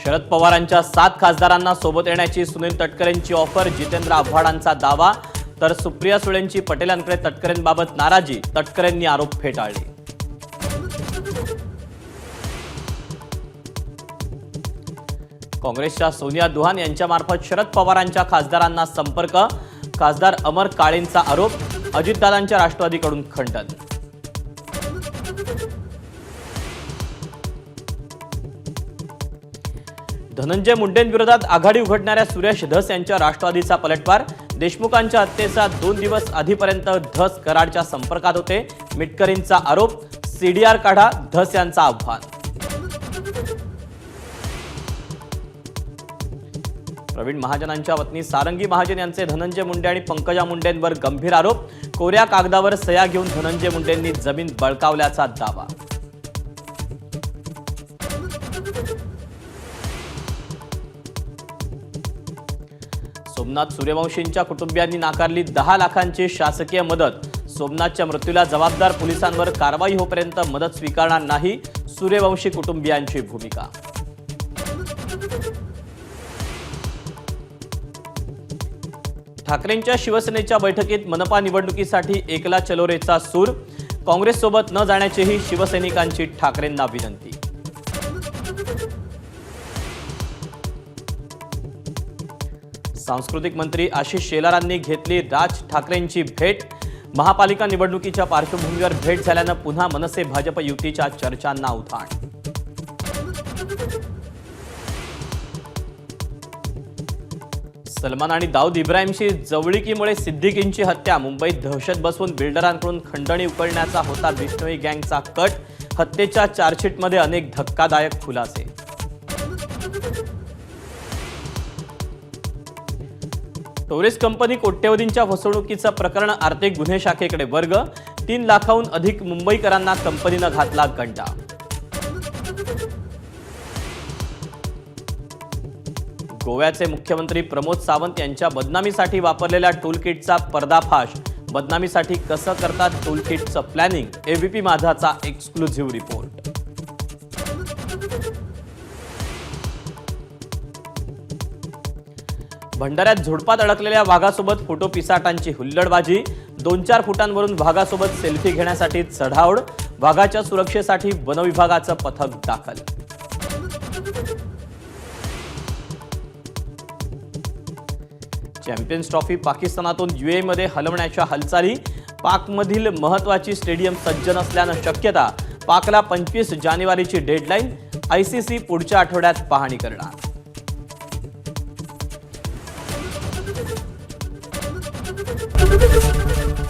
शरद पवारांच्या 7 खासदारांना सोबत येण्याची सुनील तटकरेंची ऑफर, जितेंद्र आव्हाडांचा दावा, तर सुप्रिया सुळेंची पटेलांकडे तटकरेंबाबत नाराजी, तटकरेंनी आरोप फेटाळले. काँग्रेसच्या सोनिया दुहान यांच्यामार्फत शरद पवारांच्या खासदारांना संपर्क, खासदार अमर काळेंचा आरोप, अजितदादांच्या राष्ट्रवादीकडून खंडन. धनंजय मुंडेंविरोधात आघाडी उघडणाऱ्या सुरेश धस यांच्या राष्ट्रवादीचा पलटवार, देशमुखांच्या हत्येचा 2 दिवस आधीपर्यंत धस कराडच्या संपर्कात होते, मिटकरींचा आरोप, सीडीआर काढा, धस यांचं आव्हान. प्रवीण महाजनांच्या पत्नी सारंगी महाजन यांचे धनंजय मुंडे आणि पंकजा मुंडेंवर गंभीर आरोप, कोऱ्या कागदावर सह्या घेऊन धनंजय मुंडेंनी जमीन बळकावल्याचा दावा. सोमनाथ सूर्यवंशींच्या कुटुंबियांनी नाकारली 10 लाखांची शासकीय मदत, सोमनाथच्या मृत्यूला जबाबदार पोलिसांवर कारवाई होईपर्यंत मदत स्वीकारणार नाही, सूर्यवंशी कुटुंबियांची भूमिका. ठाकरेंच्या शिवसेनेच्या बैठकीत मनपा निवडणुकीसाठी एकला चलोरेचा सूर, काँग्रेससोबत न जाण्याचीही शिवसैनिकांची ठाकरेंना विनंती. सांस्कृतिक मंत्री आशिष शेलारांनी घेतली राज ठाकरेंची भेट, महापालिका निवडणुकीच्या पार्श्वभूमीवर भेट झाल्यानं पुन्हा मनसे भाजप युतीच्या चर्चांना उधाण. सलमान आणि दाऊद इब्राहिमशी जवळीकीमुळे सिद्दीकींची हत्या, मुंबईत दहशत बसवून बिल्डरांकडून खंडणी उकळण्याचा होता बिश्नोई गँगचा कट, हत्येच्या चार्जशीटमध्ये अनेक धक्कादायक खुलासे. टोरेस कंपनी कोट्यवधींच्या फसवणुकीचं प्रकरण आर्थिक गुन्हे शाखेकडे वर्ग, 3 लाखाहून अधिक मुंबईकरांना कंपनीनं घातला गंडा. गोव्याचे मुख्यमंत्री प्रमोद सावंत यांच्या बदनामीसाठी वापरलेल्या टूलकिटचा पर्दाफाश, बदनामीसाठी कसं करतात टूलकिटचं प्लॅनिंग, एबीपी माझाचा एक्सक्लुझिव्ह रिपोर्ट. भंडाऱ्यात झोडपात अडकलेल्या वाघासोबत फोटो पिसाटांची हुल्लडबाजी, 2-4 फुटांवरून वाघासोबत सेल्फी घेण्यासाठी चढाओढ, वाघाच्या सुरक्षेसाठी वनविभागाचं पथक दाखल. चॅम्पियन्स ट्रॉफी पाकिस्तानातून यूएईमध्ये हलवण्याच्या हालचाली, पाकमधील महत्त्वाची स्टेडियम सज्ज नसल्यानं शक्यता, पाकला 25 जानेवारीची डेडलाईन, आयसीसी पुढच्या आठवड्यात पाहणी करणार.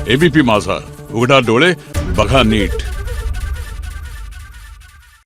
एबीपी माझा, उघडा डोळे बघा नीट.